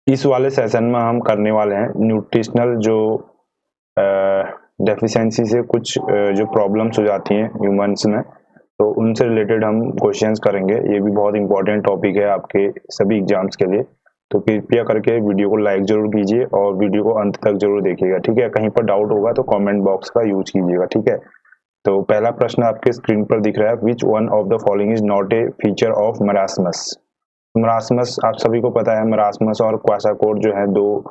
इस वाले सेशन में हम करने वाले हैं न्यूट्रिशनल जो डेफिशिएंसी से कुछ जो प्रॉब्लम्स हो जाती हैं ह्यूमंस में, तो उनसे रिलेटेड हम क्वेश्चंस करेंगे। ये भी बहुत इंपॉर्टेंट टॉपिक है आपके सभी एग्जाम्स के लिए, तो कृपया करके वीडियो को लाइक जरूर कीजिए और वीडियो को अंत तक जरूर देखिएगा, ठीक है। कहीं पर डाउट होगा तो कमेंट बॉक्स का यूज कीजिएगा, ठीक है। तो पहला प्रश्न आपके स्क्रीन पर दिख रहा है, which one of the following is not A feature of marasmus. Marasmus आप सभी को पता है, मरासमस और क्वाशाकोर जो है दो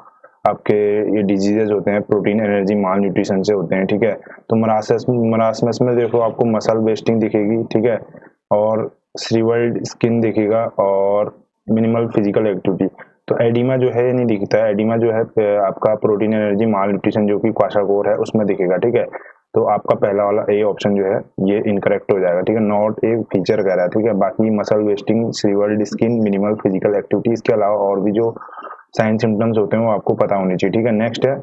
आपके ये डिजीजेज होते हैं, प्रोटीन एनर्जी माल न्यूट्रिशन से होते हैं, ठीक है। तो मरासमस में देखो आपको मसल वेस्टिंग दिखेगी, ठीक है, और श्रिवल्ड स्किन दिखेगा और मिनिमल फिजिकल एक्टिविटी। तो एडिमा जो है ये नहीं दिखता है, एडिमा जो है आपका प्रोटीन एनर्जी माल न्यूट्रिशन जो कि क्वाशाकोर है उसमें दिखेगा, ठीक है। तो आपका पहला वाला ए ऑप्शन जो है ये इनकरेक्ट हो जाएगा, ठीक है। नॉट ए फीचर कह रहा है, ठीक है। बाकी muscle wasting, shrivelled skin, minimal physical activity, इसके अलावा और भी जो साइन सिम्टम्स होते हैं वो आपको पता होनी चाहिए, ठीक है। नेक्स्ट है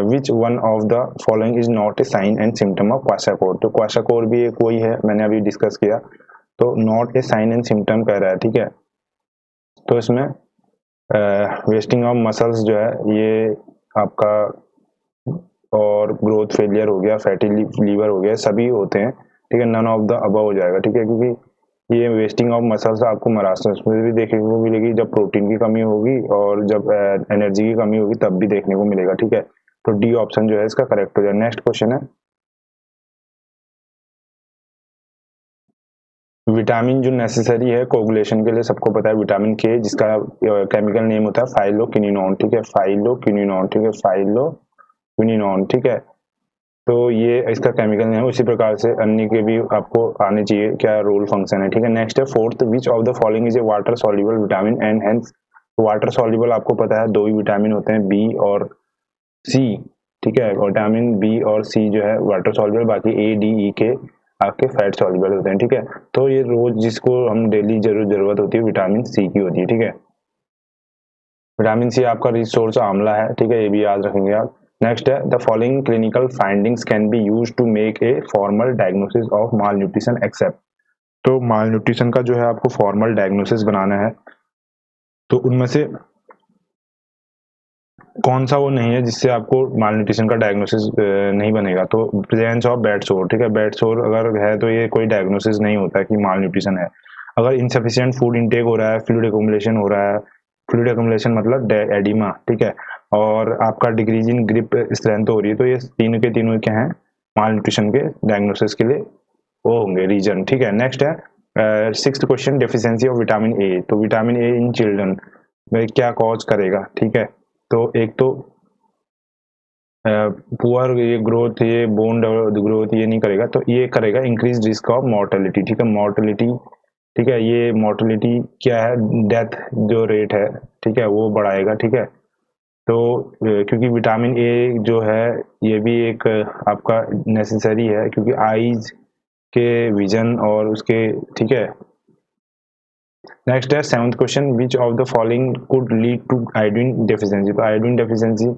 which one of the following is not a sign and symptom of kwashiorkor. तो क्वाशाकोर भी एक वही है, मैंने अभी डिस्कस किया, तो not a sign and symptom कह रहा है, ठीक है। तो इसमें वेस्टिंग ऑफ मसल्स जो है ये आपका और ग्रोथ फेलियर हो गया, फैटी लीवर हो गया, सभी होते हैं, ठीक है। नन ऑफ द अबव हो जाएगा, ठीक है, क्योंकि ये वेस्टिंग ऑफ मसल्स आपको मरासमस में भी देखने को मिलेगी जब प्रोटीन की कमी होगी, और जब एनर्जी की कमी होगी तब भी देखने को मिलेगा, ठीक है। तो डी ऑप्शन जो है इसका करेक्ट हो जाए। नेक्स्ट क्वेश्चन है, विटामिन जो नेसेसरी है कोगुलेशन के लिए, सबको पता है विटामिन के, जिसका केमिकल नेम होता है फाइलोक्विनोन, ठीक है, फाइलोक्विनोन, ठीक है, फाइलोक्विनोन, ठीक है। तो ये इसका केमिकल नेम है, उसी प्रकार से अन्य के भी आपको आने चाहिए क्या रोल फंक्शन है, ठीक है। नेक्स्ट है fourth, which of the following is a water soluble vitamin and hence. Water soluble आपको पता है दो ही विटामिन होते हैं, बी और सी, ठीक है। विटामिन बी और सी जो है वाटर सॉल्युबल, बाकी ए डी ई के आपके फैट सॉल्युबल होते हैं, ठीक है। तो ये रोज जिसको हम डेली जरूरत होती है विटामिन सी की होती है, ठीक है। विटामिन सी आपका रिच सोर्स आंवला है, ठीक है, ये भी याद रखेंगे आप। नेक्स्ट है, the following clinical findings can be use to make a formal diagnosis of malnutrition except. तो माल न्यूट्रिशन का जो है आपको फॉर्मल डायग्नोसिस बनाना है, तो उनमें से कौन सा वो नहीं है जिससे आपको माल न्यूट्रिशन का डायग्नोसिस नहीं बनेगा। तो प्रेजेंस ऑफ बेड सोर, ठीक है, बेड सोर अगर है तो ये कोई डायग्नोसिस नहीं होता कि माल न्यूट्रिशन है। अगर इनसफिशिएंट फूड इंटेक हो रहा है, फ्लूइड एक्युमुलेशन हो रहा है, फ्लूइड एक्युमुलेशन मतलब एडिमा, ठीक है, और आपका डिक्रीज इन ग्रिप स्ट्रेंथ हो रही है, तो ये तीनों के तीनों क्या हैं माल न्यूट्रिशन के डायग्नोसिस के लिए वो होंगे रीजन, ठीक है। नेक्स्ट है sixth question, deficiency of vitamin ए। तो विटामिन ए इन चिल्ड्रन में क्या कॉज करेगा, ठीक है। तो एक तो पुअर ये ग्रोथ, ये बोन ग्रोथ ये नहीं करेगा, तो ये करेगा इंक्रीज रिस्क ऑफ मॉर्टेलिटी, ठीक है, मॉर्टेलिटी, ठीक है। ये मॉर्टेलिटी क्या है, डेथ जो रेट है, ठीक है, वो बढ़ाएगा, ठीक है। तो क्योंकि विटामिन ए जो है ये भी एक आपका नेसेसरी है, क्योंकि आईज के विजन और उसके, ठीक है। नेक्स्ट है seventh question, which of the following could lead to iodine deficiency. तो आयोडीन डेफिशिएंसी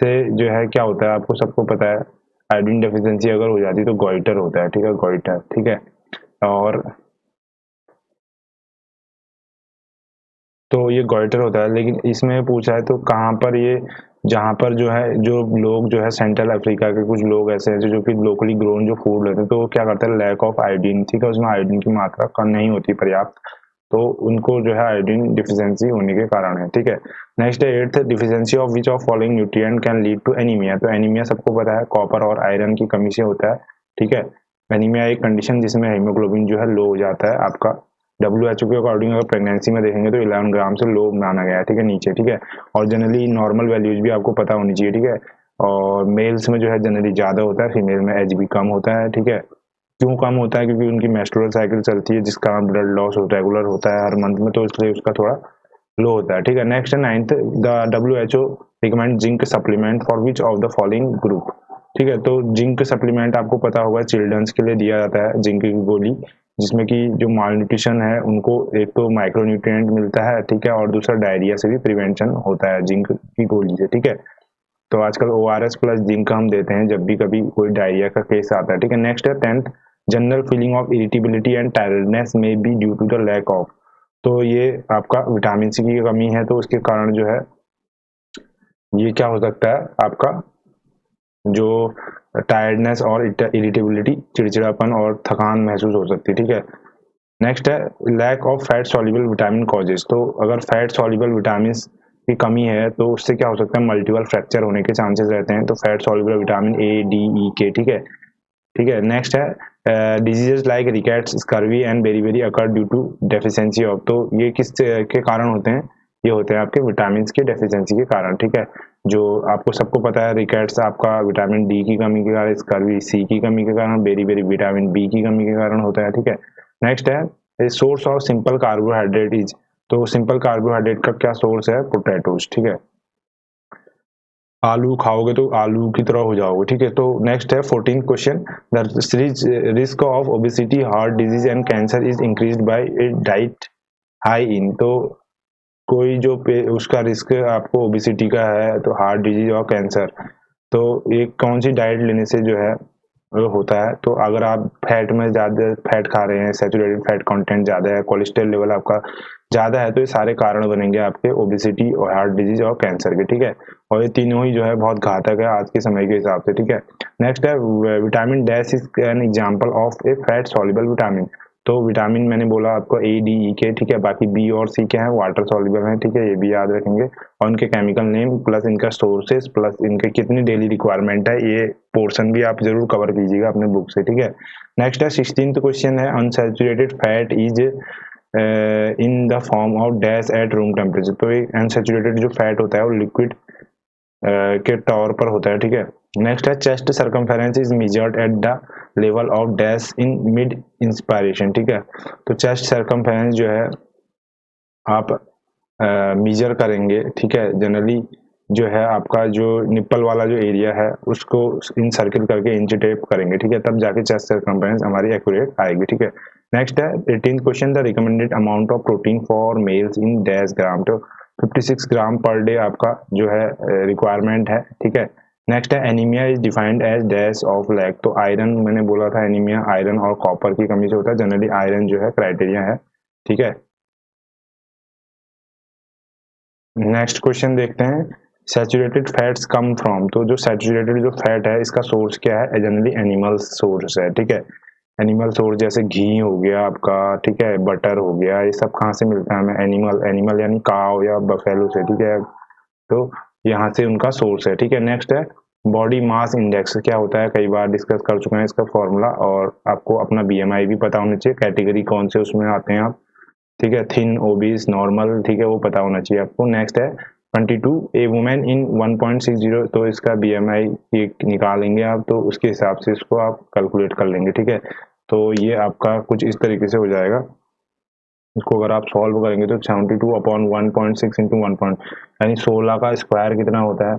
से जो है क्या होता है आपको सबको पता है, आयोडीन डेफिशिएंसी अगर हो जाती है तो गॉइटर होता है, ठीक है, गॉइटर, ठीक है। और तो ये गॉइटर होता है, लेकिन इसमें पूछा है तो कहाँ पर ये, जहाँ पर जो है जो लोग जो है सेंट्रल अफ्रीका के कुछ लोग ऐसे हैं जो कि लोकली ग्रोन जो फूड लेते हैं, तो वो क्या करते हैं, लैक ऑफ आयोडीन, ठीक है, उसमें आयोडीन की मात्रा कम नहीं होती पर्याप्त, तो उनको जो है आयोडीन डिफिशियंसी होने के कारण है, ठीक है। नेक्स्ट है eighth, deficiency of which of following nutrient can lead to anaemia. तो एनीमिया सबको पता है कॉपर और आयरन की कमी से होता है, ठीक है। एनीमिया एक कंडीशन जिसमें हीमोग्लोबिन जो है लो हो जाता है आपका, WHO के अकॉर्डिंग अगर प्रेगनेंसी में देखेंगे तो 11 ग्राम से लो माना गया है, ठीक है, नीचे, ठीक है। और जनरली नॉर्मल वैल्यूज भी आपको पता होनी चाहिए, ठीक है। और मेल्स में जो है जनरली ज़्यादा होता है, फीमेल में एज भी कम होता है, ठीक है। क्यों कम होता है, क्योंकि उनकी मेंस्ट्रुअल साइकिल चलती है जिस कारण ब्लड लॉस रेगुलर होता है हर मंथ में, तो इसलिए उसका थोड़ा लो होता है, ठीक है। नेक्स्ट है ninth, the WHO recommend zinc supplement for which of the following group, ठीक है। तो जिंक सप्लीमेंट आपको पता होगा चिल्ड्रंस के लिए दिया जाता है जिंक की गोली, जिसमें कि जो माल न्यूट्रिशन है उनको एक तो माइक्रो न्यूट्रिएंट मिलता है, ठीक है, और दूसरा डायरिया से भी प्रिवेंशन होता है जिंक की गोली से, ठीक है। तो आजकल ORS प्लस जिंक हम देते हैं जब भी कभी कोई डायरिया का केस आता है, ठीक है। नेक्स्ट है 10th, general feeling of irritability and tiredness may be due to the lack of. तो ये आपका विटामिन सी की कमी है, तो उसके कारण जो है ये क्या हो सकता है, आपका जो टायर्डनेस और इरिटेबिलिटी, चिड़चिड़ापन और थकान महसूस हो सकती है, ठीक है। नेक्स्ट है lack of fat soluble vitamin causes. तो अगर फैट सॉल्युबल विटामिन की कमी है तो उससे क्या हो सकता है, मल्टीपल फ्रैक्चर होने के चांसेस रहते हैं। तो fat soluble vitamin A, D, E, K, ठीक है, ठीक है। नेक्स्ट है diseases like rickets, scurvy and beriberi occur due to deficiency of. तो ये किस के कारण होते हैं, ये होते हैं आपके विटामिन के डेफिशिएंसी के कारण, ठीक है। जो आपको सबको पता है, रिकेट्स आपका विटामिन डी की कमी के कारण, स्कर्वी सी की कमी के कारण, बेरी विटामिन बी की कमी के कारण होता है, ठीक है। नेक्स्ट है source of simple carbohydrate is. तो सिंपल कार्बोहाइड्रेट का क्या सोर्स है, पोटैटोज, ठीक है। आलू खाओगे तो आलू की तरह हो जाओगे, ठीक है। तो नेक्स्ट है 14 question, the risk of obesity, heart disease and cancer is increased by A diet high in. तो कोई जो उसका रिस्क आपको ओबेसिटी का है, तो हार्ट डिजीज और कैंसर, तो ये कौन सी डाइट लेने से जो है वो होता है। तो अगर आप फैट में ज़्यादा फैट खा रहे हैं, सैचुरेटेड फैट कंटेंट ज़्यादा है, कोलेस्ट्रॉल लेवल आपका ज़्यादा है, तो ये सारे कारण बनेंगे आपके ओबेसिटी और हार्ट डिजीज और कैंसर के, ठीक है। और ये तीनों ही जो है बहुत घातक है आज के समय के हिसाब से, ठीक है। नेक्स्ट है vitamin dash is an example of A fat soluble vitamin. तो विटामिन मैंने बोला आपको ए, डी, ई, के, ठीक है। बाकी बी और सी क्या है, वाटर सॉल्युबल है, ठीक है, ये भी याद रखेंगे। और इनके केमिकल नेम प्लस इनका सोर्सेस प्लस इनके कितनी डेली रिक्वायरमेंट है, ये पोर्शन भी आप जरूर कवर कीजिएगा अपने बुक से, ठीक है। नेक्स्ट है 16th क्वेश्चन है unsaturated fat is in the form of dash at room temperature. तो ये अनसैचुरेटेड जो फैट होता है वो लिक्विड के तौर पर होता है, ठीक है। नेक्स्ट है chest circumference is measured at the level of dash in mid inspiration, ठीक है। तो चेस्ट सर्कमफेरेंस जो है आप मेजर करेंगे, ठीक है। जनरली जो है आपका जो निप्पल वाला जो एरिया है उसको इन सर्किल करके इंच टेप करेंगे, ठीक है, तब जाके चेस्ट सर्कमफेरेंस हमारी एक्यूरेट आएगी, ठीक है। नेक्स्ट है 18th question, the recommended amount of protein for males in dash gram. तो 56 ग्राम पर डे आपका जो है रिक्वायरमेंट है, ठीक है। नेक्स्ट है anaemia is defined as dash of lack. तो आयरन मैंने बोला था, एनीमिया आयरन और कॉपर की कमी से होता है। जनरली आयरन जो है क्राइटेरिया है, ठीक है। नेक्स्ट क्वेश्चन देखते हैं, सैचुरेटेड फैट्स कम फ्रॉम। तो जो सैचुरेटेड जो फैट है इसका सोर्स क्या है, जनरली एनिमल सोर्स है, ठीक है। एनिमल सोर्स जैसे घी हो गया आपका, ठीक है, बटर हो गया, ये सब कहाँ से मिलता है हमें, एनिमल एनिमल यानी काव या बफेलो से, ठीक है। तो यहाँ से उनका सोर्स है, ठीक है। नेक्स्ट है बॉडी मास इंडेक्स क्या होता है, कई बार डिस्कस कर चुके हैं इसका फॉर्मूला, और आपको अपना बीएमआई भी पता होना चाहिए, कैटेगरी कौन से उसमें आते हैं आप, ठीक है, थिन, ओबीस, नॉर्मल, ठीक है, वो पता होना चाहिए आपको। नेक्स्ट है 22 ए वुमेन इन 1.60। तो इसका बीएमआई निकालेंगे आप, तो उसके हिसाब से इसको आप कैलकुलेट कर लेंगे, ठीक है। तो ये आपका कुछ इस तरीके से हो जाएगा, इसको अगर आप सॉल्व करेंगे तो 72 अपॉन 1.6 इंटू 1 पॉइंट, यानी 16 का स्क्वायर कितना होता है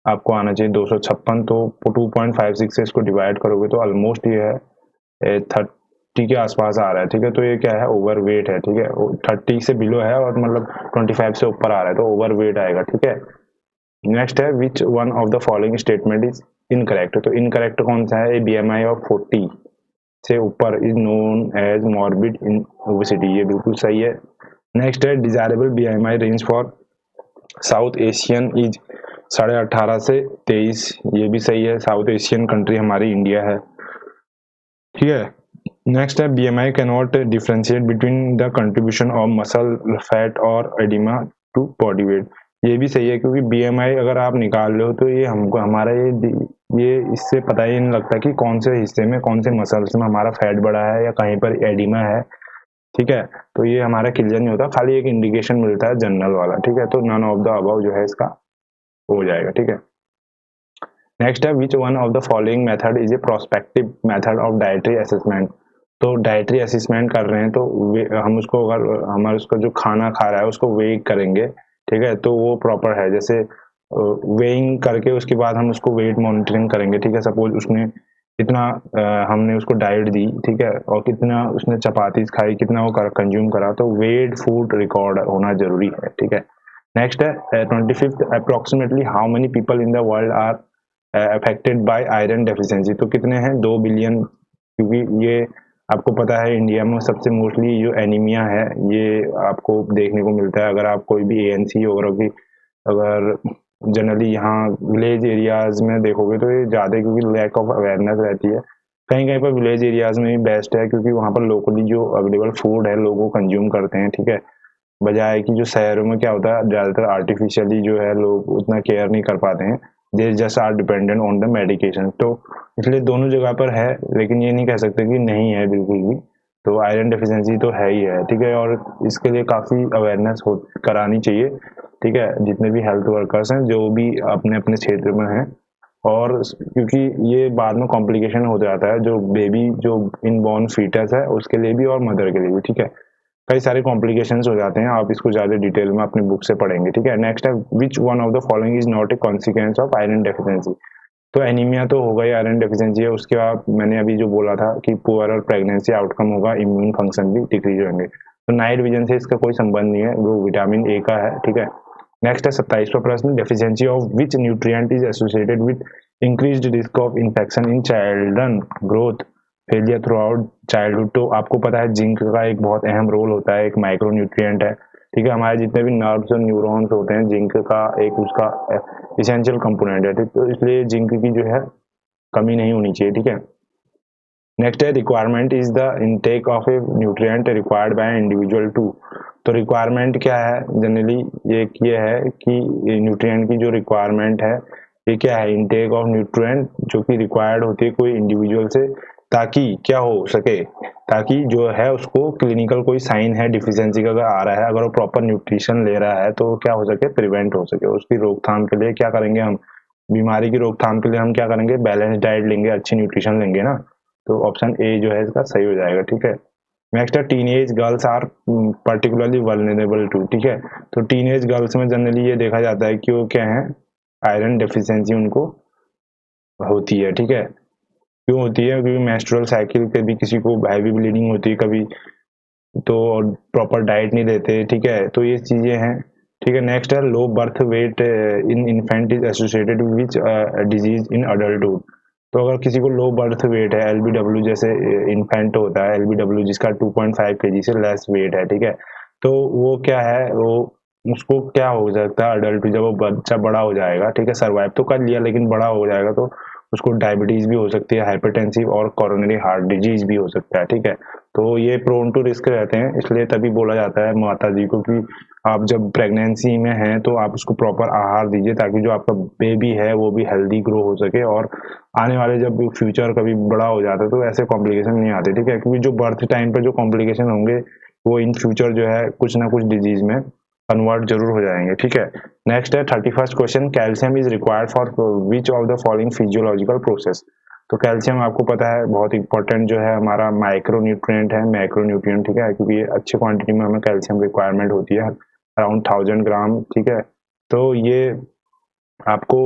आपको आना चाहिए 256। तो 2.56 से इसको डिवाइड करोगे तो ऑलमोस्ट ये है 30 के आसपास आ रहा है, ठीक है। तो ये क्या है, ओवर वेट है, ठीक है। 30 से बिलो है और मतलब 25 से ऊपर आ रहा है, तो ओवर वेट आएगा, ठीक है। नेक्स्ट है which one of the following statement is incorrect. तो इनकरेक्ट कौन सा है, बीएमआई ऑफ 40 से ऊपर is known as morbid in obesity, ये बिल्कुल सही है। नेक्स्ट है desirable BMI range for South Asian is 18.5 से 23, ये भी सही है। साउथ एशियन कंट्री हमारी इंडिया है, ठीक है। नेक्स्ट है BMI can not differentiate between the contribution of muscle fat और एडिमा टू बॉडी वेट, ये भी सही है, क्योंकि बीएमआई अगर आप निकाल लो तो ये हमको हमारा ये इससे पता ही नहीं लगता कि कौन से हिस्से में कौन से मसल्स में हमारा फैट बढ़ा है या कहीं पर एडिमा है, ठीक है। तो ये हमारा क्लियर नहीं होता, खाली एक इंडिकेशन मिलता है जनरल वाला, ठीक है। तो नन ऑफ द अबव जो है इसका हो जाएगा, ठीक है। नेक्स्ट है which one of the following method is a prospective method of dietary assessment. तो डाइटरी असेसमेंट कर रहे हैं तो हम उसको अगर हमारा उसका जो खाना खा रहा है उसको वेइंग करेंगे, ठीक है, तो वो प्रॉपर है। जैसे वेइंग करके उसके बाद हम उसको वेट मॉनिटरिंग करेंगे, ठीक है। सपोज उसने कितना हमने उसको डाइट दी, ठीक है, और कितना उसने चपाती खाई, कितना वो कंज्यूम करा, तो वेट फूड रिकॉर्ड होना जरूरी है, ठीक है। नेक्स्ट है 25th approximately how many people in the world are affected by iron deficiency. तो कितने हैं, 2 बिलियन, क्योंकि ये आपको पता है इंडिया में सबसे मोस्टली जो एनीमिया है ये आपको देखने को मिलता है। अगर आप कोई भी एएनसी वगैरह की अगर जनरली यहाँ विलेज एरियाज़ में देखोगे तो ये ज़्यादा, क्योंकि लैक ऑफ अवेयरनेस रहती है। कहीं-कहीं पर विलेज एरियाज़ में भी बेस्ट है, क्योंकि वहाँ पर लोकली जो अवेलेबल फूड है लोग वो कंज़्यूम करते हैं, ठीक है? बजाय कि जो शहरों में क्या होता है ज़्यादातर आर्टिफिशियली जो है लोग उतना केयर नहीं कर पाते हैं। They just are dependent on the medication. तो इसलिए दोनों जगह पर है, लेकिन ये नहीं कह सकते कि नहीं है बिल्कुल भी। तो आयरन डेफिशिएंसी तो है ही है, ठीक है? और इसके लिए काफ़ी अवेयरनेस हो करानी चाहिए, ठीक है? जितने भी हेल्थ वर्कर्स हैं जो भी अपने-अपने क्षेत्र में हैं, और क्योंकि ये बाद में कॉम्प्लिकेशन हो जाता है जो बेबी जो इनबॉर्न फीटस है उसके लिए भी और मदर के लिए भी, ठीक है? कई सारे कॉम्प्लिकेशंस हो जाते हैं, आप इसको ज़्यादा डिटेल में अपनी बुक से पढ़ेंगे, ठीक है? नेक्स्ट है which one of the following is not a consequence of iron deficiency. तो एनीमिया तो होगा ही, आयरन डेफिशिएंसी है, उसके बाद मैंने अभी जो बोला था कि पुअर और प्रेगनेंसी आउटकम होगा, इम्यून फंक्शन भी डिक्रीज होंगे। तो नाइट विजन से इसका कोई संबंध नहीं है, वो विटामिन ए का है, ठीक है? नेक्स्ट है 27वां प्रश्न, deficiency of which nutrient is associated with increased risk of infection in children growth failure through out childhood. तो आपको पता है जिंक का एक बहुत अहम रोल होता है, एक माइक्रो न्यूट्रिएंट है, ठीक है? हमारे जितने भी नर्व्स और न्यूरॉन्स होते हैं, जिंक का एक उसका इसेंशियल कंपोनेंट है, ठीक? तो इसलिए जिंक की जो है कमी नहीं होनी चाहिए, ठीक है? नेक्स्ट है requirement is the intake of a nutrient required by individual to. तो रिक्वायरमेंट क्या है जनरली, ये है कि न्यूट्रिएंट की जो रिक्वायरमेंट है ये क्या है, इनटेक ऑफ न्यूट्रिएंट जो कि रिक्वायर्ड होती है कोई इंडिविजुअल से, ताकि क्या हो सके, ताकि जो है उसको क्लिनिकल कोई साइन है डिफिशियंसी का अगर आ रहा है, अगर वो प्रॉपर न्यूट्रिशन ले रहा है तो क्या हो सके, प्रिवेंट हो सके। उसकी रोकथाम के लिए क्या करेंगे हम, बीमारी की रोकथाम के लिए हम क्या करेंगे, बैलेंस डाइट लेंगे, अच्छी न्यूट्रिशन लेंगे ना। तो ऑप्शन ए जो है इसका सही हो जाएगा, ठीक है? नेक्स्ट है teenage girls are particularly vulnerable to, ठीक है? तो टीनेज गर्ल्स में जनरली ये देखा जाता है कि वो क्या है, आयरन डेफिशिएंसी उनको होती है, ठीक है? क्यों होती है, क्योंकि मेंस्ट्रुअल साइकिल पे भी किसी को हैवी ब्लीडिंग होती है कभी, तो प्रॉपर डाइट नहीं लेते, ठीक है? तो ये चीज़ें हैं, ठीक है? नेक्स्ट है low birth weight in infant is associated which disease in adulthood. तो अगर किसी को लो बर्थ वेट है, एलबीडब्ल्यू जैसे इन्फेंट होता है, एलबीडब्ल्यू जिसका 2.5 केजी से लेस वेट है, ठीक है? तो वो क्या है, वो उसको क्या हो सकता है अडल्ट जब वो बच्चा बड़ा हो जाएगा, ठीक है? सर्वाइव तो कर लिया लेकिन बड़ा हो जाएगा तो उसको डायबिटीज भी हो सकती है, हाइपरटेंसिव और कोरोनरी हार्ट डिजीज भी हो सकता है, ठीक है? तो ये प्रोन टू रिस्क रहते हैं, इसलिए तभी बोला जाता है माता जी को कि आप जब प्रेगनेंसी में हैं तो आप उसको प्रॉपर आहार दीजिए, ताकि जो आपका बेबी है वो भी हेल्दी ग्रो हो सके, और आने वाले जब फ्यूचर कभी बड़ा हो जाता है तो ऐसे कॉम्प्लिकेशन नहीं आते, ठीक है? क्योंकि जो बर्थ टाइम पे जो कॉम्प्लिकेशन होंगे वो इन फ्यूचर जो है कुछ ना कुछ डिजीज में कन्वर्ट जरूर हो जाएंगे, ठीक है? नेक्स्ट है 31st question, calcium is required for which of the following physiological process. तो कैल्शियम आपको पता है बहुत इंपॉर्टेंट जो है हमारा माइक्रो न्यूट्रिएंट है, मैक्रो न्यूट्रिएंट, ठीक है? क्योंकि ये अच्छी क्वांटिटी में हमें कैल्शियम रिक्वायरमेंट होती है, अराउंड 1000 ग्राम, ठीक है? तो ये आपको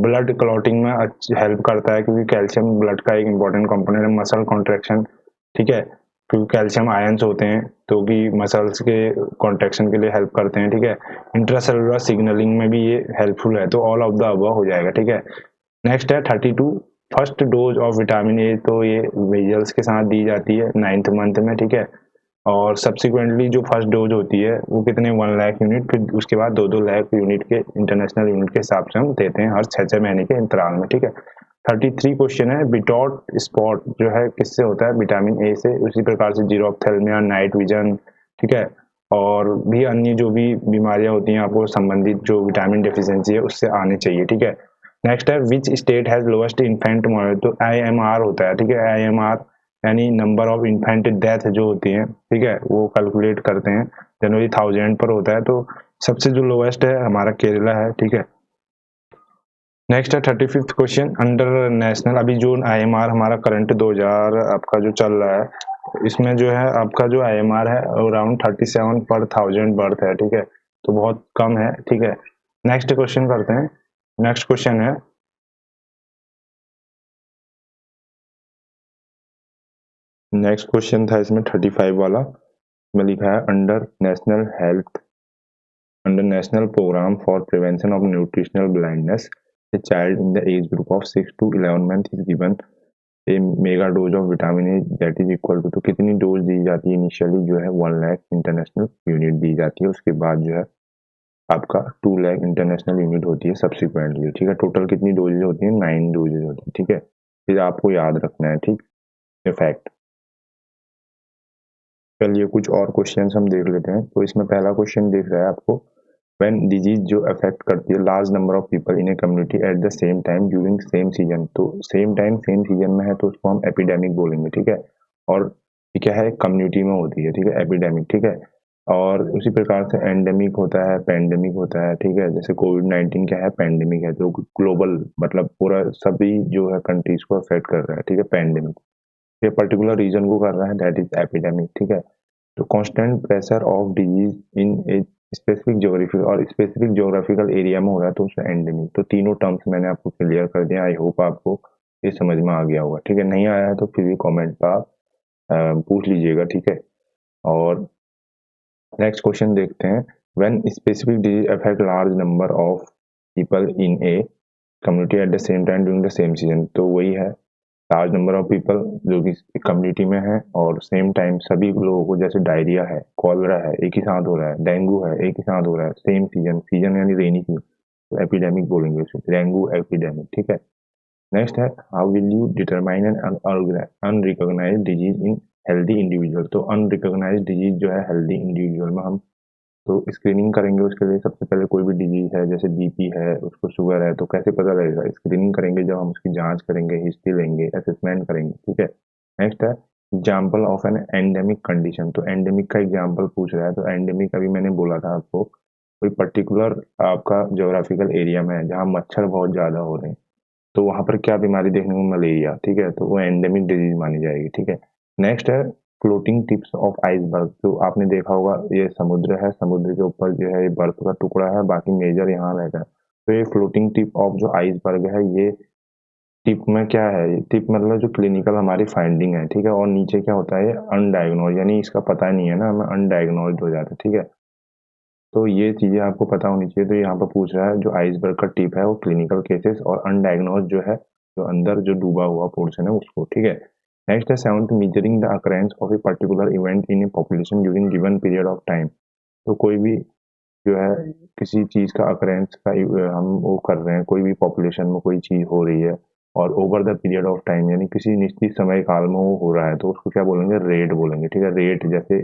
ब्लड क्लॉटिंग में हेल्प करता है, क्योंकि कैल्शियम ब्लड का एक इंपॉर्टेंट कंपोनेंट है, मसल कॉन्ट्रैक्शन, ठीक है? क्योंकि कैल्शियम आयंस होते हैं तो कि मसल्स के कॉन्ट्रैक्शन के लिए हेल्प करते हैं, ठीक है? इंट्रासेलुलर सिग्नलिंग में भी ये हेल्पफुल है, तो ऑल ऑफ द अबव हो जाएगा, ठीक है? नेक्स्ट है 32, फर्स्ट डोज ऑफ विटामिन ए। तो ये वेजल्स के साथ दी जाती है 9th मंथ में, ठीक है? और सब्सिक्वेंटली जो फर्स्ट डोज होती है वो कितने 1 लाख यूनिट, फिर उसके बाद 2-2 लाख यूनिट के इंटरनेशनल यूनिट के हिसाब से हम देते हैं हर 6-6 महीने के अंतराल में, ठीक है? 33 क्वेश्चन है, बिटॉट स्पॉट जो है किससे होता है, विटामिन ए से। उसी प्रकार से जीरोप्थेल्मिया, नाइट विजन, ठीक है? और भी अन्य जो भी बीमारियां होती हैं आपको संबंधित जो विटामिन डेफिशिएंसी है उससे आने चाहिए, ठीक है? नेक्स्ट है which state has lowest infant mortality. तो आईएमआर होता है, ठीक है? आईएमआर यानी नंबर ऑफ इन्फेंट डेथ जो होती हैं, ठीक है? वो कैलकुलेट करते हैं, जनरली 1000 पर होता है, तो सबसे जो लोएस्ट है हमारा केरला है, ठीक है? नेक्स्ट है 35th क्वेश्चन, अंडर नेशनल, अभी जो आईएमआर हमारा करंट 2000 आपका जो चल रहा है इसमें जो है आपका जो आईएमआर है अराउंड 37 पर 1000 बर्थ है, ठीक है? तो बहुत कम है, ठीक है? नेक्स्ट क्वेश्चन करते हैं। नेक्स्ट क्वेश्चन है, नेक्स्ट क्वेश्चन था इसमें 35 वाला में लिखा है under national programme for prevention of nutritional blindness, a child in the age group of 6 to 11 months is given a mega dose of vitamin A that is equal to, तो कितनी dose दी जाती है इनिशियली जो है 1 lakh international unit दी जाती है, उसके बाद जो है आपका 2 लाख इंटरनेशनल यूनिट होती है सब्सिक्वेंटली, ठीक है। टोटल कितनी डोजेज होती है, 9 डोजेज होती है, ठीक है। फिर आपको याद रखना है, ठीक, ये फैक्ट। चलिए कुछ और क्वेश्चंस हम देख लेते हैं। तो इसमें पहला क्वेश्चन देख रहा है आपको, व्हेन डिजीज जो अफेक्ट करती है large number of people in a community at the same time during same season, तो सेम टाइम सेम सीजन में है तो उसको हम एपिडेमिक बोलेंगे, ठीक है। और ये क्या है, कम्युनिटी में होती है, ठीक है, एपिडेमिक, ठीक है। और उसी प्रकार से एंडेमिक होता है, पेंडेमिक होता है, ठीक है। जैसे कोविड-19 क्या है, पेंडेमिक है, जो ग्लोबल मतलब पूरा सभी जो है कंट्रीज को अफेक्ट कर रहा है, ठीक है, पेंडेमिक। ये पर्टिकुलर रीजन को कर रहा है, दैट इज एपिडेमिक, ठीक है। तो constant pressure of disease in a specific geographical और स्पेसिफिक ज्योग्राफिकल एरिया में हो रहा है तो उसमें एंडेमिक। तो तीनों टर्म्स मैंने आपको क्लियर कर दिया, आई होप आपको ये समझ में आ गया होगा, ठीक है। नहीं आया है तो फिर भी कमेंट पर आप पूछ लीजिएगा, ठीक है। और नेक्स्ट क्वेश्चन देखते हैं, when specific disease affect large number of people in a community at the same time during the same season, तो वही है लार्ज नंबर ऑफ पीपल जो कि कम्युनिटी में है और सेम टाइम सभी लोगों को, जैसे डायरिया है, कॉलरा है, एक ही साथ हो रहा है, डेंगू है, एक ही साथ हो रहा है, सेम सीजन, सीजन यानी रेनी सीजन, तो एपिडेमिक बोलेंगे उसको, डेंगू एपिडेमिक, ठीक है। नेक्स्ट है, how will you determine an unrecognised disease in healthy individual, तो अनरिकॉग्नाइज्ड डिजीज जो है हेल्दी इंडिविजुअल में हम तो स्क्रीनिंग करेंगे उसके लिए। सबसे पहले कोई भी डिजीज है, जैसे बीपी है, उसको शुगर है, तो कैसे पता लगेगा, स्क्रीनिंग करेंगे जब हम उसकी जांच करेंगे, हिस्ट्री लेंगे, असेसमेंट करेंगे, ठीक है। नेक्स्ट है example of N endemic condition, तो एंडेमिक का एग्जाम्पल पूछ रहा है। तो एंडेमिक अभी मैंने बोला था आपको, कोई पर्टिकुलर आपका ज्योग्राफिकल एरिया में है जहाँ मच्छर बहुत ज्यादा हो रहे हैं, तो वहां पर क्या बीमारी देखने को, मलेरिया, ठीक है, तो वो एंडेमिक डिजीज मानी जाएगी, ठीक है। नेक्स्ट है फ्लोटिंग टिप्स ऑफ आइसबर्ग, तो आपने देखा होगा ये समुद्र है, समुद्र के ऊपर जो है ये बर्फ का टुकड़ा है, बाकी मेजर यहाँ रहता है। तो ये फ्लोटिंग टिप ऑफ जो आइसबर्ग है, ये टिप में क्या है, टिप मतलब जो क्लिनिकल हमारी फाइंडिंग है, ठीक है। और नीचे क्या होता है, ये अनडायग्नोज, यानी इसका पता नहीं है ना, हमें अनडायग्नोज हो जाता है, ठीक है। तो ये चीजें आपको पता होनी चाहिए। तो यहाँ पर पूछ रहा है जो आइसबर्ग का टिप है वो क्लिनिकल केसेस और अनडायग्नोज जो है, जो अंदर जो डूबा हुआ पोर्शन है उसको, ठीक है। नेक्स्ट है seventh, measuring the occurrence of a particular event in A population during given period of time, तो कोई भी जो है किसी चीज का अकरेंस का हम वो कर रहे हैं, कोई भी पॉपुलेशन में कोई चीज हो रही है और over the period of time यानी किसी निश्चित समय काल में वो हो रहा है, तो उसको क्या बोलेंगे, रेट बोलेंगे, ठीक है। रेट जैसे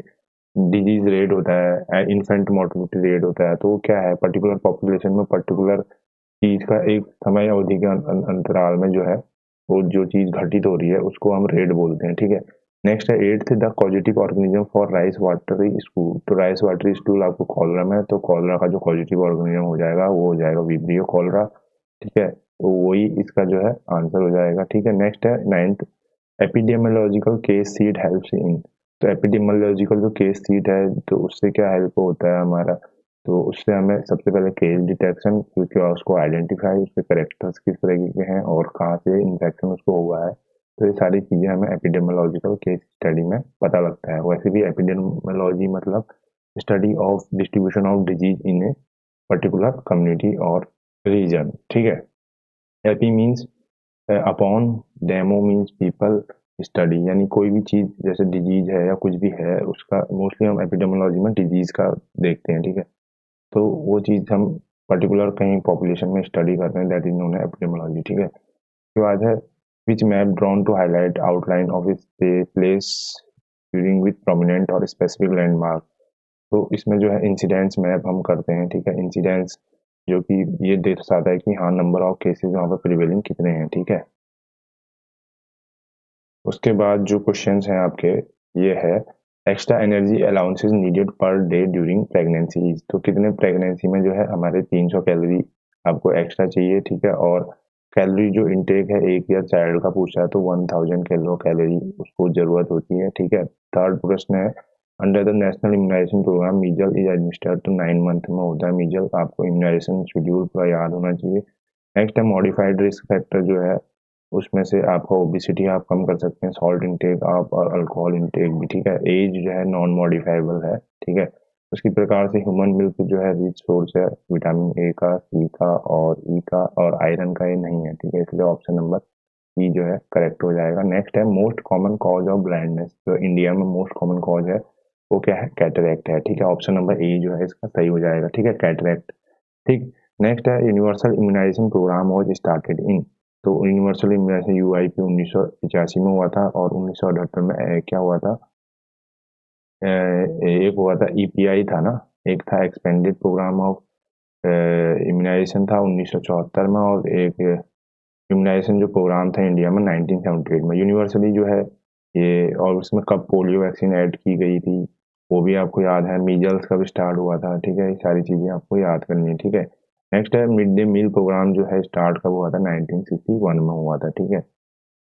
डिजीज रेट होता है, इन्फेंट मोर्टेलिटी रेट होता है, तो वो क्या है, पर्टिकुलर पॉपुलेशन में पर्टिकुलर चीज का एक समय अवधि के अंतराल में जो है वो जो चीज घटित हो रही है उसको हम रेट बोलते हैं, ठीक है। नेक्स्ट है eighth, the causative organism for rice watery stool, तो राइस वाटरी स्टूल आपको कॉलरा में है, तो कॉलरा का जो कॉजिटिव ऑर्गेनिज्म हो जाएगा वो हो जाएगा विब्रियो कॉलरा, ठीक है। तो वही इसका जो है आंसर हो जाएगा, ठीक है। नेक्स्ट है ninth, epidemiological case seat helps in, तो एपिडेमियोलॉजिकल जो केस सीट है तो उससे क्या हेल्प होता है हमारा, तो उससे हमें सबसे पहले केस डिटेक्शन, क्योंकि उसको आइडेंटिफाई, उसके करेक्टर्स किस तरीके के हैं और कहाँ से इन्फेक्शन उसको हुआ है, तो ये सारी चीजें हमें एपिडेमियोलॉजिकल केस स्टडी में पता लगता है। वैसे भी एपिडेमियोलॉजी मतलब study of distribution of disease in a particular community और रीजन, ठीक है। AP means upon, demo means people, study यानी कोई भी चीज जैसे डिजीज है या कुछ भी है उसका मोस्टली हम एपिडेमियोलॉजी में डिजीज का देखते हैं, ठीक है। तो वो चीज हम पर्टिकुलर कहीं पॉपुलेशन में स्टडी करते हैं, दैट इज नोन एपिडेमियोलॉजी, ठीक है। उसके बाद है which map drawn to highlight outline of place during with prominent और स्पेसिफिक लैंडमार्क, तो इसमें जो है इंसिडेंट्स मैप हम करते हैं, ठीक है। इंसिडेंट्स जो कि ये दर्शाता है कि हाँ नंबर ऑफ केसेस वहाँ पर प्रिवेलिंग कितने हैं, ठीक है। उसके बाद जो क्वेश्चंस हैं आपके, ये है extra energy allowances needed per day during pregnancy, तो कितने प्रेगनेंसी में जो है हमारे 300 कैलोरी आपको एक्स्ट्रा चाहिए, ठीक है। और कैलोरी जो इनटेक है एक या चाइल्ड का पूछा है तो 1000 किलो कैलोरी उसको जरूरत होती है, ठीक है। थर्ड प्रश्न है under the national immunisation programme measles is administered तो 9 मंथ में होता है मीजल, आपको इम्यूनाइजेशन शेड्यूल पूरा याद होना चाहिए। नेक्स्ट है मॉडिफाइड रिस्क फैक्टर जो है उसमें से आपका ओबिसिटी आप कम कर सकते हैं, सॉल्ट इंटेक आप और अल्कोहल इंटेक भी, ठीक है। एज जो है नॉन मॉडिफाइबल है, ठीक है। उसकी प्रकार से ह्यूमन मिल्क जो है रिच सोर्स है विटामिन ए का, सी का और ई का, और आयरन का ये नहीं है, ठीक है, इसलिए ऑप्शन नंबर ई जो है करेक्ट हो जाएगा। नेक्स्ट है most common cause of blindness, जो इंडिया में मोस्ट कॉमन कॉज है वो क्या है, कैटरैक्ट है। ठीक है, ऑप्शन नंबर ए जो है इसका सही हो जाएगा। ठीक है, कैटरैक्ट। ठीक। नेक्स्ट है universal immunisation programme was started in, तो यूनिवर्सल इम्यूनाइजेशन यूआईपी 1985 में हुआ था, और 1978 में क्या हुआ था, एक हुआ था ईपीआई था ना, एक था एक्सपेंडेड प्रोग्राम ऑफ इम्यूनाइजेशन था 1974 में, और एक इम्यूनाइजेशन जो प्रोग्राम था इंडिया में 1978 में यूनिवर्सली जो है ये। और उसमें कब पोलियो वैक्सीन ऐड की गई थी वो भी आपको याद है, मीजल्स कब स्टार्ट हुआ था। ठीक है, ये सारी चीज़ें आपको याद करनी है। ठीक है, नेक्स्ट है मिड डे मील प्रोग्राम जो है स्टार्ट कब हुआ था, 1961 में हुआ था। ठीक है,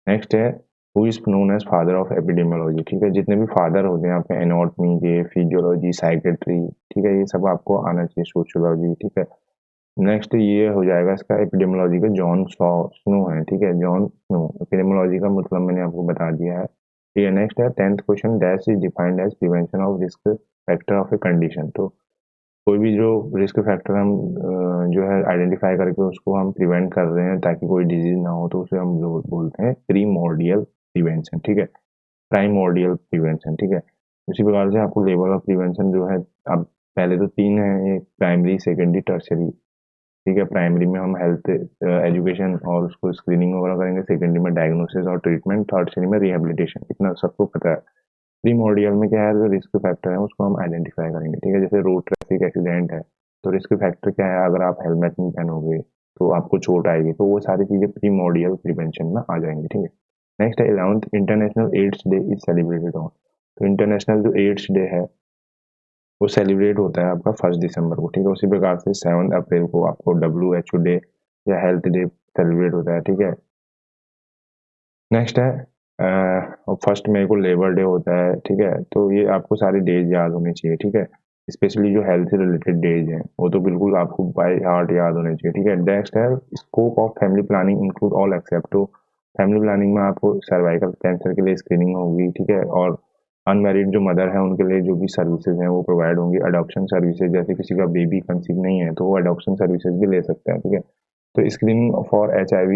नेक्स्ट है who is known as father of epidemiology. ठीक है, जितने भी फादर होते हैं आपके एनाटॉमी के, फिजियोलॉजी, साइकेट्री, ठीक है, ये सब आपको आना चाहिए, सोशियोलॉजी। ठीक है, नेक्स्ट ये हो जाएगा इसका एपिडेमियोलॉजी का जॉन स्नो है। ठीक है, जॉन स्नो। एपिडेमियोलॉजी का मतलब मैंने आपको बता दिया है। ठीक है, नेक्स्ट है 10th question, dash is defined as prevention of risk factor of a condition. तो कोई भी जो रिस्क फैक्टर हम जो है आइडेंटिफाई करके उसको हम प्रिवेंट कर रहे हैं ताकि कोई डिजीज ना हो, तो उसे हम बोलते हैं प्रीमोर्डियल प्रिवेंशन। ठीक है, प्राइमोर्डियल प्रिवेंशन। ठीक है, उसी प्रकार से आपको लेवल ऑफ प्रिवेंशन जो है, अब पहले तो तीन है, एक प्राइमरी, सेकेंडरी, टर्शरी। ठीक है, प्राइमरी में हम हेल्थ एजुकेशन और उसको स्क्रीनिंग वगैरह करेंगे, सेकेंडरी में डायग्नोसिस और ट्रीटमेंट, थर्ड में रिहेबिलिटेशन। इतना सबको पता है। प्रीमोर्डियल में क्या है, जो रिस्क फैक्टर है उसको हम आइडेंटिफाई करेंगे। ठीक है, जैसे रोड ट्रैफिक एक्सीडेंट है तो रिस्क फैक्टर क्या है, अगर आप हेलमेट नहीं पहनोगे तो आपको चोट आएगी, तो वो सारी चीज़ें प्रीमोर्डियल प्रिवेंशन में आ जाएंगी। ठीक है, नेक्स्ट है 11th international AIDS day is celebrated on. तो इंटरनेशनल जो एड्स डे है वो सेलिब्रेट होता है आपका 1 दिसंबर को। ठीक है, उसी प्रकार से 7 अप्रैल को आपको WHO डे या हेल्थ डे सेलिब्रेट होता है। ठीक है, नेक्स्ट है 1 मई को लेबर डे होता है। ठीक है, तो ये आपको सारे डेज याद होने चाहिए। ठीक है, स्पेशली जो हेल्थ से रिलेटेड डेज हैं वो तो बिल्कुल आपको बाय हार्ट याद होने चाहिए। ठीक है, नेक्स्ट है scope of family planning include all except. तो फैमिली प्लानिंग में आपको सर्वाइकल कैंसर के लिए स्क्रीनिंग होगी। ठीक है, और अनमैरिड जो मदर है उनके लिए जो भी सर्विसेज हैं वो प्रोवाइड होंगी। अडॉप्शन सर्विसेज, जैसे किसी का बेबी कंसीव नहीं है तो वो अडॉप्शन सर्विसेज भी ले सकते हैं। ठीक है, तो स्क्रीनिंग फॉर HIV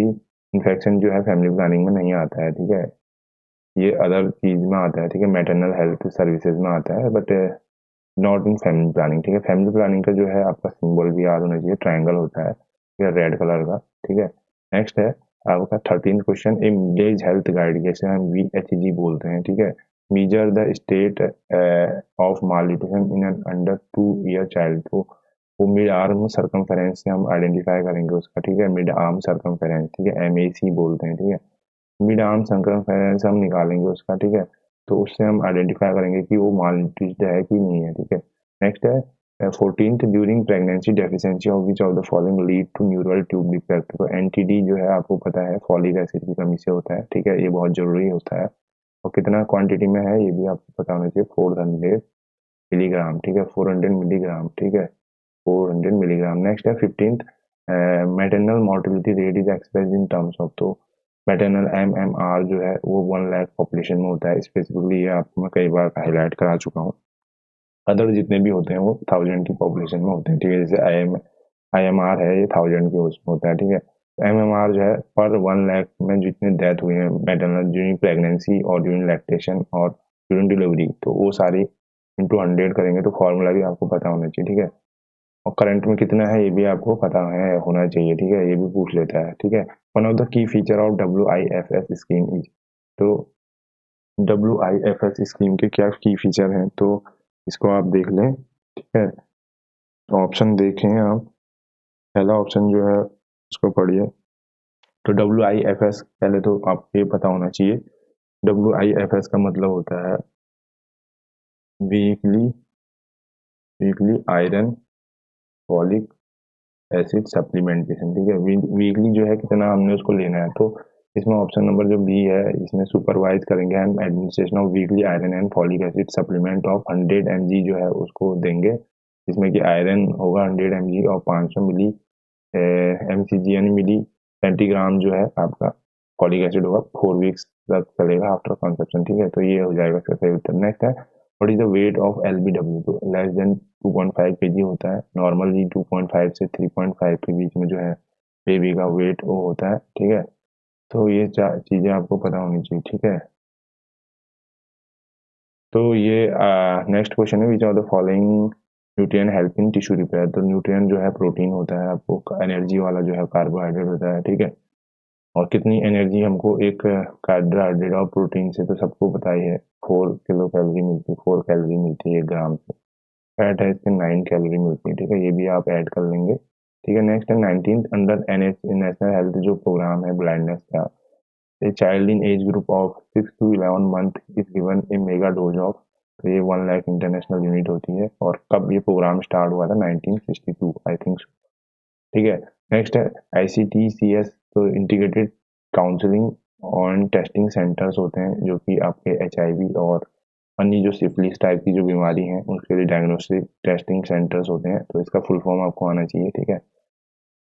इन्फेक्शन जो है फैमिली प्लानिंग में नहीं आता है। ठीक है, ये अदर चीज में आता है। ठीक है, मैटरनल हेल्थ सर्विसेज में आता है, but not in family planning. ठीक है, फैमिली प्लानिंग का जो है आपका सिंबल भी याद होना चाहिए, ट्रायंगल होता है, ठीक है, रेड कलर का। ठीक है, नेक्स्ट है आपका 13th क्वेश्चन, ए विलेज हेल्थ गाइड, जैसे हम VHG बोलते हैं। ठीक है, measure the state of malnutrition in an under 2 year child. तो वो मिड आर्म सर्कमफेरेंस से हम आइडेंटिफाई करेंगे उसका। ठीक है, मिड आर्म सर्कमफेरेंस, ठीक है, MAC बोलते हैं। ठीक है, मिड आर्म सर्कमफेरेंस हम निकालेंगे उसका। ठीक है, तो उससे हम आइडेंटिफाई करेंगे कि वो मालन्यूट्रिश्ड है कि नहीं है। ठीक है, नेक्स्ट है 14th, during pregnancy deficiency of which of the following lead to neural tube defect. तो NTD जो है आपको पता है फॉलिक एसिड की कमी से होता है। ठीक है, ये बहुत जरूरी होता है, और कितना क्वांटिटी में है ये भी आपको पता होना चाहिए, 400 मिलीग्राम। ठीक है, 400 मिलीग्राम। ठीक है, 400 मिलीग्राम। नेक्स्ट है 15th, maternal mortality rate is express in terms of. तो मैटरनल MMR जो है वो 1 लाख पॉपुलेशन में होता है। स्पेसिफिकली ये आपको मैं कई बार हाईलाइट करा चुका हूँ। अदर जितने भी होते हैं वो 1000 की पॉपुलेशन में होते हैं। ठीक है, जैसे IMR है ये 1000 के उसमें होता है। ठीक है, MMR जो है पर 1 लाख में जितने डेथ हुई है मैटरनल ड्यूरिंग प्रेगनेंसी और ड्यूरिंग लैक्टेशन और ड्यूरिंग डिलीवरी, तो वो सारी इंटू 100 करेंगे तो फॉर्मूला भी आपको पता होना चाहिए। ठीक है, और करंट में कितना है ये भी आपको पता है होना चाहिए। ठीक है, ये भी पूछ लेता है। ठीक है, one of the key feature of WIFS scheme is. तो WIFS स्कीम के क्या की फीचर हैं, तो इसको आप देख लें। ठीक है, ऑप्शन देखें आप, पहला ऑप्शन जो है उसको पढ़िए। तो WIFS पहले तो आपको ये पता होना चाहिए, WIFS का मतलब होता है weekly weekly iron folic acid supplementation. ठीक है, वीकली जो है कितना हमने उसको लेना है, तो इसमें ऑप्शन नंबर जो बी है इसमें सुपरवाइज करेंगे हम administration of weekly iron and folic acid supplement of 100 mg जो है उसको देंगे, जिसमें कि आयरन होगा 100 mg और 500 मिली MCG यानी मिली सेंटीग्राम जो है आपका फॉलिक एसिड होगा। 4 वीक्स तक चलेगा आफ्टर कंसेप्शन। ठीक है, तो ये हो जाएगा इसका सही उत्तर। नेक्स्ट है what is the weight of LBW। तो लेस देन 2.5 kg होता है, नॉर्मली 2.5 से 3.5 के बीच में जो है बेबी का वेट वो होता है। ठीक है, तो ये चीज़ें आपको पता होनी चाहिए, ठीक है। तो ये नेक्स्ट क्वेश्चन है, which are the following nutrient help in tissue repair. तो न्यूट्रिएंट जो है प्रोटीन होता है, आपको एनर्जी वाला जो है कार्बोहाइड्रेट होता है, ठीक है। और कितनी एनर्जी हमको एक कार्बोहाइड्रेट और प्रोटीन से तो सबको पता ही है, 4 किलो कैलोरी मिलती है, 4 कैलोरी मिलती है 1 ग्राम से। फैट है इसके 9 कैलोरी मिलती है, ठीक है, ये भी आप ऐड कर लेंगे, ठीक है। नेक्स्ट है 19th under NH national health जो प्रोग्राम है ब्लाइंडनेस का, a child in age group of 6 to 11 month is given A mega dose of. तो ये 1 लाख इंटरनेशनल यूनिट होती है। और कब ये प्रोग्राम स्टार्ट हुआ था, 1962 आई थिंक, ठीक है। नेक्स्ट है ICTCS, तो integrated counselling on testing centres होते हैं जो कि आपके HIV और अन्य जो सिफिलिस टाइप की जो बीमारी है उसके लिए डायग्नोस्टिक टेस्टिंग सेंटर्स होते हैं। तो इसका फुल फॉर्म आपको आना चाहिए, ठीक है।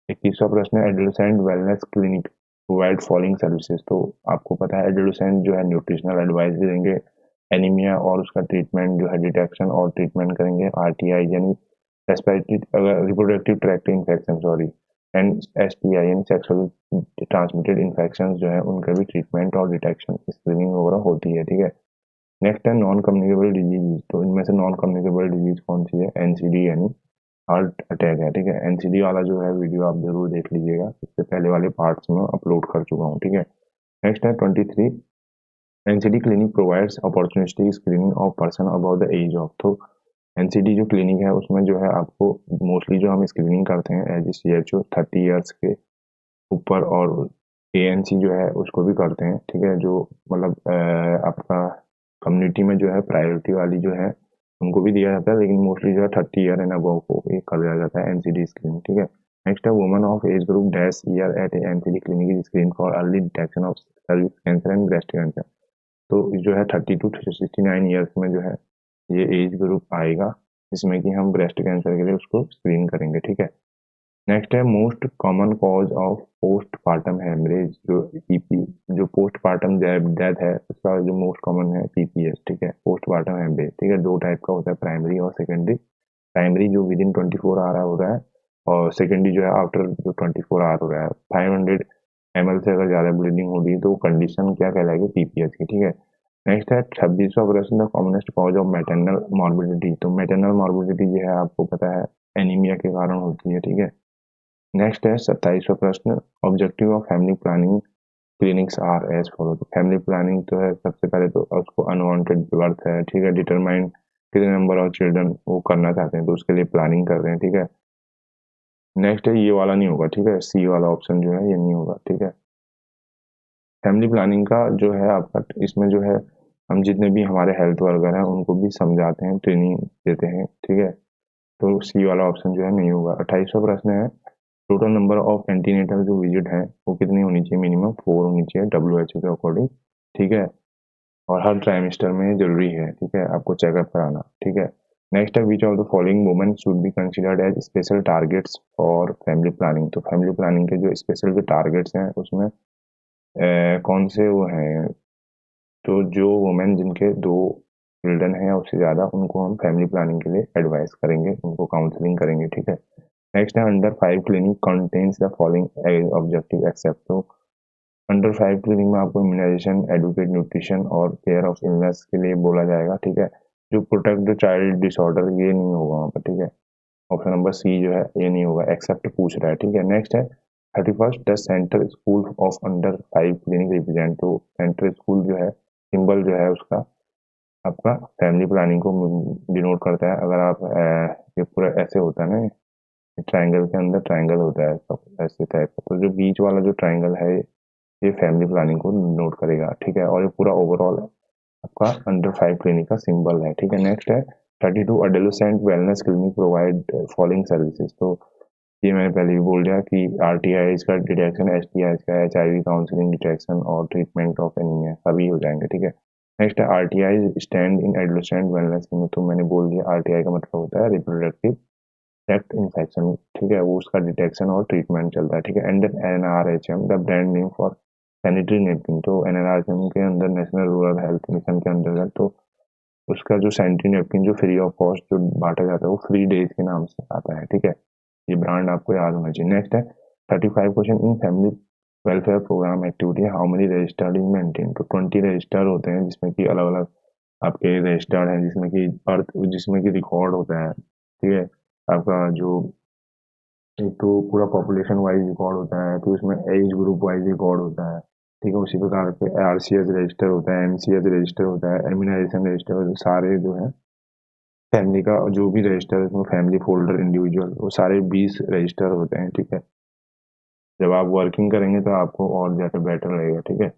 21वां प्रश्न है, adolescent wellness clinic provide following services. तो आपको पता है एडोलेसेंट जो है न्यूट्रिशनल एडवाइस भी देंगे, एनीमिया और उसका ट्रीटमेंट जो है डिटेक्शन और ट्रीटमेंट करेंगे, RTI यानी reproductive tract infection, sorry, and STI यानी सेक्सुअली ट्रांसमिटेड इन्फेक्शन जो है उनका भी ट्रीटमेंट और डिटेक्शन स्क्रीनिंग वगैरह होती है, ठीक है। नेक्स्ट है नॉन कम्युनिकेबल डिजीज। तो इनमें से नॉन कम्युनिकेबल डिजीज कौन सी है, NCD यानी हार्ट अटैक है, ठीक है। NCD वाला जो है वीडियो आप जरूर देख लीजिएगा, इससे पहले वाले पार्ट्स में अपलोड कर चुका हूँ, ठीक है। नेक्स्ट है 23, NCD clinic provides opportunistic screening of person about the age of. तो NCD जो क्लिनिक है उसमें जो है आपको मोस्टली जो हम स्क्रीनिंग करते हैं एज CHO 30 ईयर्स के ऊपर, और ANC जो है उसको भी करते हैं, ठीक है। जो मतलब आपका कम्युनिटी में जो है प्रायोरिटी वाली जो है उनको भी दिया जाता है, लेकिन मोस्टली जो है 30 ईयर एंड अबव को ये कर दिया जाता है NCD स्क्रीनिंग, ठीक है। नेक्स्ट है woman of age group dash year at NCD clinic is screen for early detection of cervix cancer and breast cancer. तो जो है 30 to 69 ईयर्स में जो है ये एज ग्रुप आएगा जिसमें कि हम ब्रेस्ट कैंसर के लिए उसको स्क्रीन करेंगे, ठीक है। नेक्स्ट है most common cause of postpartum haemorrhage. जो पीपी जो पोस्टपार्टम डेथ है उसका जो मोस्ट कॉमन है PPS, ठीक है, पोस्टपार्टम हेमरेज, ठीक है। दो टाइप का होता है, प्राइमरी और सेकेंडरी। प्राइमरी जो विद इन 24 आवर हो रहा है, और सेकेंडरी जो है आफ्टर जो 24 आवर हो रहा है। 500 ml से अगर ज़्यादा ब्लीडिंग हो रही है तो कंडीशन क्या कहलाएगी, PPS की, ठीक है। नेक्स्ट है 26वां प्रश्न, the commonest cause of maternal morbidity. तो मैटरनल मॉर्बिडिटी जो है आपको पता है एनीमिया के कारण होती है, ठीक है। नेक्स्ट है 27वां प्रश्न, objective of family planning clinics are as follow. तो फैमिली प्लानिंग तो है सबसे पहले तो उसको अनवांटेड बर्थ है, ठीक है, डिटरमाइन कितने नंबर ऑफ चिल्ड्रन वो करना चाहते हैं तो उसके लिए प्लानिंग कर रहे हैं, ठीक है। नेक्स्ट है ये वाला नहीं होगा, ठीक है, C वाला ऑप्शन जो है ये नहीं होगा, ठीक है। फैमिली प्लानिंग का जो है आपका इसमें जो है हम जितने भी हमारे हेल्थ वर्कर हैं उनको भी समझाते हैं, ट्रेनिंग देते हैं, ठीक है। तो C वाला ऑप्शन जो है नहीं होगा। 28वां प्रश्न है, टोटल नंबर ऑफ एंटीनेटल जो विजिट है वो कितनी होनी चाहिए, मिनिमम 4 होनी चाहिए WHO के अकॉर्डिंग, ठीक है। और हर ट्राइमेस्टर में जरूरी है, ठीक है, आपको चेकअप कराना, ठीक है। नेक्स्ट है which of the following women should be considered as special targets for family planning. तो फैमिली प्लानिंग के जो स्पेशल जो टारगेट्स हैं उसमें कौन से वो हैं, तो जो वुमेन जिनके 2 चिल्ड्रन हैं या उससे ज़्यादा उनको हम फैमिली प्लानिंग के लिए एडवाइस करेंगे, उनको काउंसलिंग करेंगे, ठीक है। नेक्स्ट है under 5 clinic contains the following objective except. तो अंडर 5 क्लिनिक में आपको इम्यूनाइजेशन, एडुकेट न्यूट्रिशन और केयर ऑफ इलनेस के लिए बोला जाएगा, ठीक है। जो प्रोटेक्ट द चाइल्ड डिसऑर्डर ये नहीं होगा वहाँ पर, ठीक है। ऑप्शन नंबर C जो है ये नहीं होगा, एक्सेप्ट पूछ रहा है, ठीक है। नेक्स्ट है 31st the centre school of under 5 clinic represent. तो सेंटर स्कूल जो है सिंबल जो है उसका आपका फैमिली प्लानिंग को डिनोट करता है। अगर आप ये पूरा ऐसे होता है ना, ट्रायंगल के अंदर ट्रायंगल होता है सब ऐसे टाइप का, तो जो बीच वाला जो ट्रायंगल है ये फैमिली प्लानिंग को नोट करेगा, ठीक है। और ये पूरा ओवरऑल आपका अंडर 5 क्लिनिक का सिंबल है, ठीक है। नेक्स्ट है 32 adolescent wellness clinic provide following services. तो ये मैंने पहले भी बोल दिया कि RTI का डिटेक्शन, STI का, HIV काउंसलिंग, डिटेक्शन और ट्रीटमेंट ऑफ एनीमिया सभी हो जाएंगे, ठीक है। नेक्स्ट है RTI stand in adolescent wellness clinic. तो मैंने बोल दिया RTI का मतलब होता है रिप्रोडक्टिव ट्रैक्ट इन्फेक्शन, ठीक है, वो उसका डिटेक्शन और ट्रीटमेंट चलता है, ठीक है। And NRHM the brand name for sanitary napkin. तो NRHM के अंदर नेशनल रूरल हेल्थ मिशन के अंतर्गत तो उसका जो सैनिटरी नैपकिन जो फ्री ऑफ कॉस्ट जो बांटा जाता है वो फ्री डेज के नाम से आता है, ठीक है। ये ब्रांड आपको याद होना चाहिए। नेक्स्ट है 35 question, in family welfare programme activity, how many registered is maintain, तो 20 रजिस्टर होते हैं जिसमें कि अलग अलग आपके रजिस्टर्ड हैं, जिसमें कि रिकॉर्ड होता है, ठीक है। आपका जो एक तो पूरा पॉपुलेशन वाइज रिकॉर्ड होता है, तो इसमें एज ग्रुप वाइज रिकॉर्ड होता है, ठीक है। उसी प्रकार से आरसीएस रजिस्टर होता है, एमसीएस रजिस्टर होता है, इम्यूनाइजेशन रजिस्टर होता है, सारे जो है फैमिली का जो भी रजिस्टर है उसमें फैमिली फोल्डर इंडिविजुअल वो सारे 20 रजिस्टर होते हैं, ठीक है। जब आप वर्किंग करेंगे तो आपको और ज़्यादा बेटर रहेगा, ठीक है।